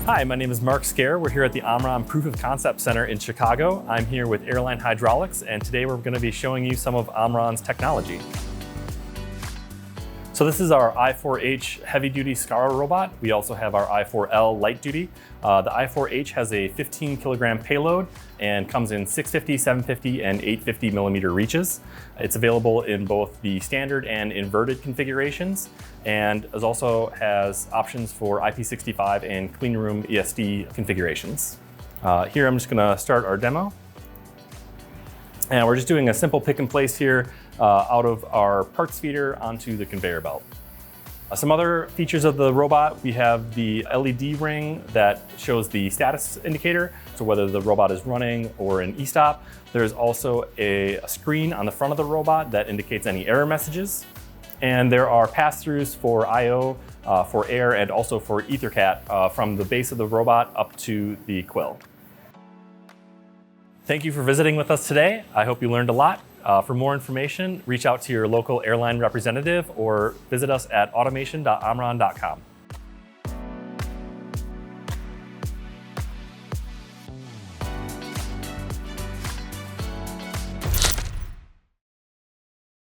Hi, my name is Mark Skaer. We're here at the Omron Proof of Concept Center in Chicago. I'm here with Airline Hydraulics, and today we're going to be showing you some of Omron's technology. So this is our i4H heavy-duty SCARA robot. We also have our i4L light-duty. The i4H has a 15 kilogram payload and comes in 650, 750, and 850 millimeter reaches. It's available in both the standard and inverted configurations, and it also has options for IP65 and cleanroom ESD configurations. Here I'm just gonna start our demo. And we're just doing a simple pick and place here out of our parts feeder onto the conveyor belt. Some other features of the robot, we have the LED ring that shows the status indicator, so whether the robot is running or in e-stop. There's also a screen on the front of the robot that indicates any error messages. And there are pass-throughs for I/O, for air, and also for EtherCAT from the base of the robot up to the quill. Thank you for visiting with us today. I hope you learned a lot. For more information, reach out to your local airline representative or visit us at automation.omron.com.